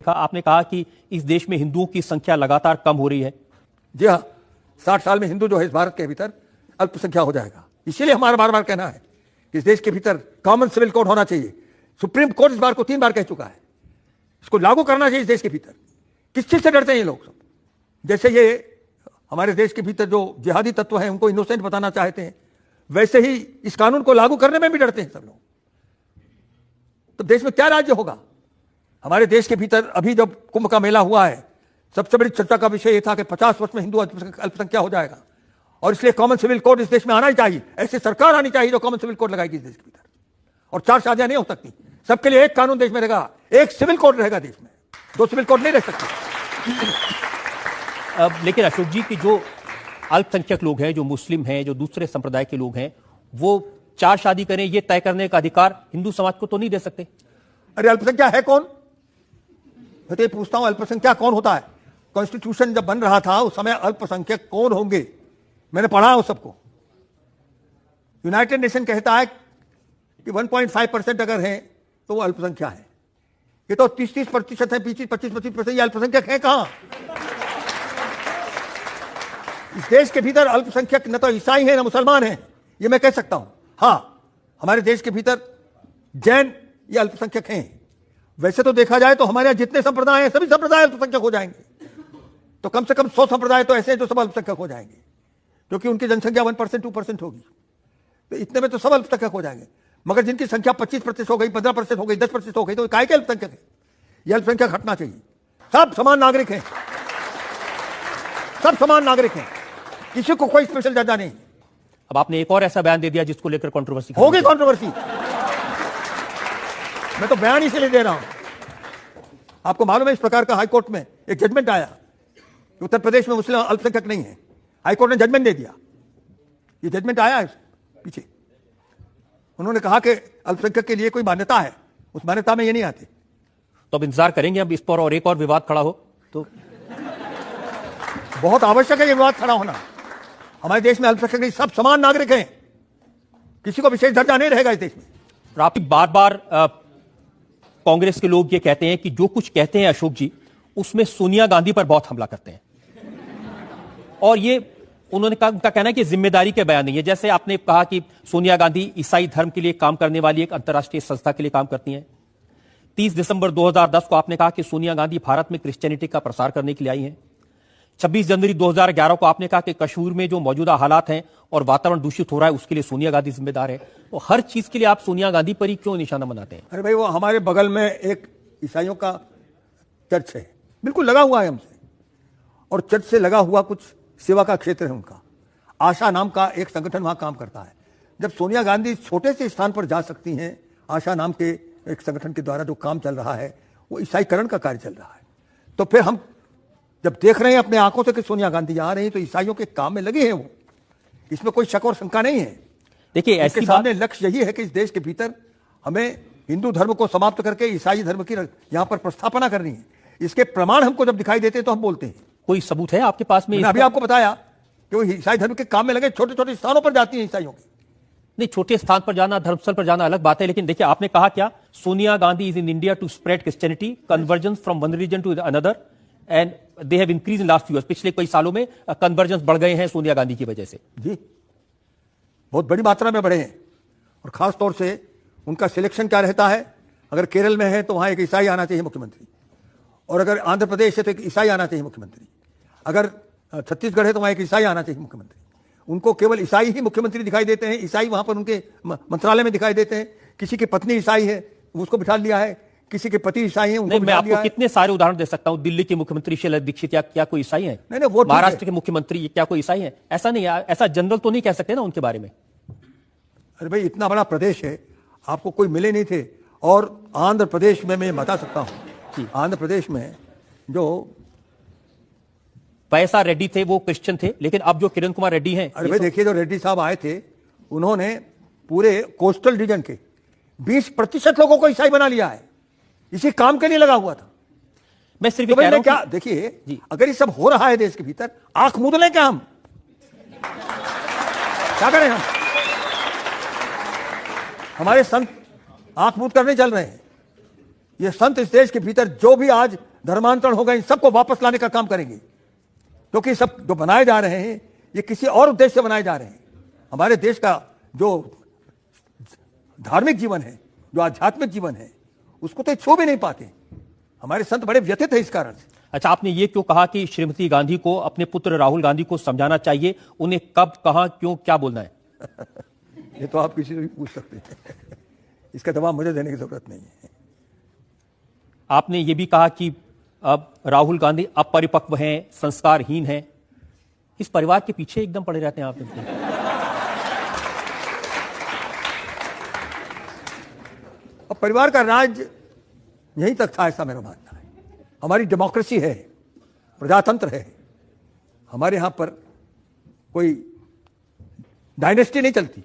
आपने कहा कि इस देश में हिंदुओं की संख्या लगातार कम हो रही है। जी हाँ, 60 साल में हिंदू जो है इस भारत के भीतर अल्पसंख्या हो जाएगा। इसीलिए हमारा बार बार कहना है कि इस देश के भीतर कॉमन सिविल कोड होना चाहिए। सुप्रीम कोर्ट इस बार को 3 बार कह चुका है, इसको लागू करना चाहिए इस देश के भीतर। किस चीज से डरते हैं ये लोग सब? जैसे ये हमारे देश के भीतर जो जिहादी तत्व हैं उनको इनोसेंट बताना चाहते हैं, वैसे ही इस कानून को लागू करने में भी डरते हैं सब लोग। तो देश में क्या राज्य होगा? हमारे देश के भीतर अभी जब कुंभ का मेला हुआ है, सबसे बड़ी चर्चा का विषय यह था कि 50 वर्ष में हिंदू अल्पसंख्या हो जाएगा और इसलिए कॉमन सिविल कोड इस देश में आना ही चाहिए। ऐसी सरकार आनी चाहिए जो कॉमन सिविल कोड लगाएगी इस देश के भीतर। और 4 शादियां नहीं हो सकती, सबके लिए एक कानून देश में रहेगा, एक सिविल कोड रहेगा देश में, 2 सिविल कोड नहीं रह सकते। लेकिन अशोक जी की जो अल्पसंख्यक लोग हैं, जो मुस्लिम हैं, जो दूसरे संप्रदाय के लोग हैं, वो 4 शादी करें ये तय करने का अधिकार हिंदू समाज को तो नहीं दे सकते। अरे अल्पसंख्या है कौन? मैं तो ये पूछता हूं, अल्पसंख्या कौन होता है? कॉन्स्टिट्यूशन जब बन रहा था उस समय अल्पसंख्यक कौन होंगे मैंने पढ़ा उस सबको। यूनाइटेड नेशन कहता है कि 1.5% अगर है तो वो अल्पसंख्या है। ये तो 30-30% है, 25-25% ये अल्पसंख्यक है कहां? इस देश के भीतर अल्पसंख्यक न तो ईसाई है न मुसलमान है, ये मैं कह सकता हूं। हां, हमारे देश के भीतर जैन ये अल्पसंख्यक हैं। वैसे तो देखा जाए तो हमारे यहां जितने संप्रदाय हैं सभी संप्रदाय अल्पसंख्यक हो जाएंगे। तो कम से कम 100 संप्रदाय तो ऐसे हैं जो सब अल्पसंख्यक हो जाएंगे, क्योंकि उनकी जनसंख्या 1% 2% होगी। तो इतने में तो सब अल्पसंख्यक हो जाएंगे। मगर जिनकी संख्या 25% हो गई, 15% हो गई, 10% हो गई, तो काय के अल्पसंख्यक है? यह अल्पसंख्यक हटना चाहिए। सब समान नागरिक हैं, सब समान नागरिक हैं, किसी को कोई स्पेशल दर्जा नहीं। अब आपने एक और ऐसा बयान दे दिया जिसको लेकर कंट्रोवर्सी होगी। कंट्रोवर्सी मैं तो बयान इसलिए दे रहा हूं। आपको मालूम है इस प्रकार का हाईकोर्ट में एक जजमेंट आया कि उत्तर प्रदेश में मुस्लिम अल्पसंख्यक नहीं है। हाईकोर्ट ने जजमेंट दे दिया। ये जजमेंट आया है पीछे, उन्होंने कहा कि अल्पसंख्यक के लिए कोई मान्यता है, उस मान्यता में ये नहीं आते। तो अब इंतजार करेंगे अब इस पर और एक और विवाद खड़ा हो तो बहुत आवश्यक है ये विवाद खड़ा होना। हमारे देश में अल्पसंख्यक सब समान नागरिक हैं, किसी को विशेष दर्जा नहीं रहेगा इस देश में। आप बार बार कांग्रेस के लोग ये कहते हैं कि जो कुछ कहते हैं अशोक जी उसमें सोनिया गांधी पर बहुत हमला करते हैं, और ये उन्होंने कहा, उनका कहना है कि जिम्मेदारी के बयान नहीं है। जैसे आपने कहा कि सोनिया गांधी ईसाई धर्म के लिए काम करने वाली एक अंतर्राष्ट्रीय संस्था के लिए काम करती हैं। 30 दिसंबर 2010 को आपने कहा कि सोनिया गांधी भारत में क्रिश्चियनिटी का प्रसार करने के लिए आई हैं। 26 जनवरी 2011 को आपने कहा कि कश्मीर में जो मौजूदा हालात हैं और वातावरण दूषित हो रहा है उसके लिए सोनिया गांधी जिम्मेदार है। तो हर चीज के लिए आप सोनिया गांधी पर ही क्यों निशाना बनाते हैं? अरे भाई, वो हमारे बगल में एक ईसाइयों का चर्च है, बिल्कुल लगा हुआ है हमसे, और चर्च से लगा हुआ कुछ सेवा का क्षेत्र है उनका। आशा नाम का एक संगठन वहां काम करता है। जब सोनिया गांधी छोटे से स्थान पर जा सकती हैं, आशा नाम के एक संगठन के द्वारा जो काम चल रहा है वो ईसाईकरण का कार्य चल रहा है, तो फिर हम जब देख रहे हैं अपने आंखों से कि सोनिया गांधी आ रही है तो ईसाइयों के काम में लगे हैं वो, इसमें कोई शक और शंका नहीं है। देखिए, ऐसे सामने लक्ष्य यही है कि इस देश के भीतर हमें हिंदू धर्म को समाप्त करके ईसाई धर्म की यहां पर प्रस्थापना करनी है। इसके प्रमाण हमको जब दिखाई देते हैं तो हम बोलते हैं। कोई सबूत है आपके पास में? मैंने अभी आपको बताया कि वो ईसाई धर्म के काम में लगे, छोटे छोटे स्थानों पर जाती हैं ईसाइयों की। नहीं, छोटे स्थान पर जाना, धर्मस्थल पर जाना अलग बात है, लेकिन देखिए आपने कहा क्या, Sonia Gandhi is in India to spread Christianity, conversions from one region to another, and they have increase in last few years. पिछले कई सालों में कन्वर्जेंस बढ़ गए हैं सोनिया गांधी की वजह से। जी, बहुत बड़ी मात्रा में बढ़े हैं। और खास तौर से उनका सिलेक्शन क्या रहता है, अगर केरल में है तो वहां एक ईसाई आना चाहिए मुख्यमंत्री, और अगर आंध्र प्रदेश है तो एक ईसाई आना चाहिए मुख्यमंत्री, अगर छत्तीसगढ़ है तो वहां एक ईसाई आना चाहिए मुख्यमंत्री। उनको केवल ईसाई ही मुख्यमंत्री दिखाई देते हैं, ईसाई वहां पर उनके मंत्रालय में दिखाई देते हैं। किसी की पत्नी ईसाई है उसको बिठा लिया है, किसी के पति ईसाई हैं उनको मैं आपको कितने सारे उदाहरण दे सकता हूं। दिल्ली के मुख्यमंत्री शीला दीक्षित क्या कोई ईसाई है? नहीं, वो महाराष्ट्र के मुख्यमंत्री क्या कोई ईसाई है? ऐसा नहीं, ऐसा जनरल तो नहीं कह सकते ना उनके बारे में। अरे भाई, इतना बड़ा प्रदेश है, आपको कोई मिले नहीं थे। और आंध्र प्रदेश में मैं बता सकता हूं, आंध्र प्रदेश में जो पैसा रेड्डी थे वो क्रिश्चियन थे, लेकिन अब जो किरण कुमार रेड्डी हैं, अरे भाई देखिए, जो रेड्डी साहब आए थे उन्होंने पूरे कोस्टल रीजन के 20% लोगों को ईसाई बना लिया है। इसी काम के लिए लगा हुआ था। मैं सिर्फ कह रहा हूं क्या देखिए, अगर ये सब हो रहा है देश के भीतर, आंख मूंद लें क्या? हम क्या करें? हम हमारे संत आंख मूंद करने चल रहे हैं। ये संत इस देश के भीतर जो भी आज धर्मांतरण होगा, इन सबको वापस लाने का काम करेंगे, क्योंकि सब जो बनाए जा रहे हैं ये किसी और उद्देश्य से बनाए जा रहे हैं। हमारे देश का जो धार्मिक जीवन है, जो आध्यात्मिक जीवन है, उसको तो छू भी नहीं पाते। हमारे संत बड़े व्यथित है इस कारण से। अच्छा, आपने ये क्यों कहा कि श्रीमती गांधी को अपने पुत्र राहुल गांधी को समझाना चाहिए? उन्हें कब, कहां, क्यों, क्या बोलना है? ये तो आप किसी से भी पूछ सकते हैं। इसका जवाब मुझे देने की जरूरत नहीं है। आपने ये भी कहा कि अब राहुल गांधी अपरिपक्व हैं, संस्कारहीन हैं। इस परिवार के पीछे एकदम पड़े रहते हैं आप। अब परिवार का राज यहीं तक था, ऐसा मेरा मानना है। हमारी डेमोक्रेसी है, प्रजातंत्र है, हमारे यहां पर कोई डायनेस्टी नहीं चलती।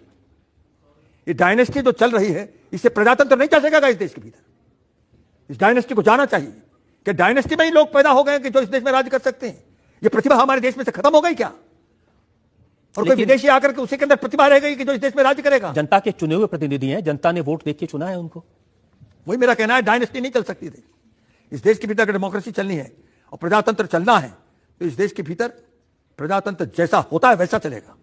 ये डायनेस्टी जो चल रही है, इससे प्रजातंत्र नहीं चल सकेगा इस देश के भीतर। इस डायनेस्टी को जाना चाहिए कि डायनेस्टी में ही लोग पैदा हो गए कि जो इस देश में राज कर सकते हैं। ये प्रतिभा हमारे देश में से खत्म हो गई क्या? और कोई विदेशी आकर के उसी के अंदर प्रतिभा रह गई कि जो इस देश में राज करेगा? जनता के चुने हुए प्रतिनिधि हैं, जनता ने वोट देके चुना है उनको। वही मेरा कहना है, डायनेस्टी नहीं चल सकती थी। इस देश के भीतर अगर डेमोक्रेसी चलनी है और प्रजातंत्र चलना है तो इस देश के भीतर प्रजातंत्र जैसा होता है वैसा चलेगा।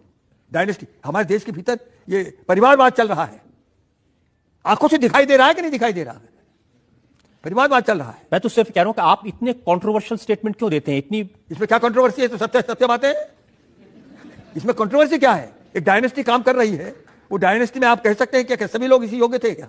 डायनेस्टी, हमारे देश के भीतर ये परिवारवाद चल रहा है। आंखों से दिखाई दे रहा है कि नहीं दिखाई दे रहा है? परिवारवाद चल रहा है। मैं तो सिर्फ कह रहा हूं कि आप इतने कंट्रोवर्शियल स्टेटमेंट क्यों देते हैं? इतनी इसमें क्या कंट्रोवर्सी है? तो सत्य सत्य बातें हैं। इसमें कंट्रोवर्सी क्या है? एक डायनेस्टी काम कर रही है, वो डायनेस्टी में आप कह सकते हैं क्या सभी लोग इसी योग्य थे क्या?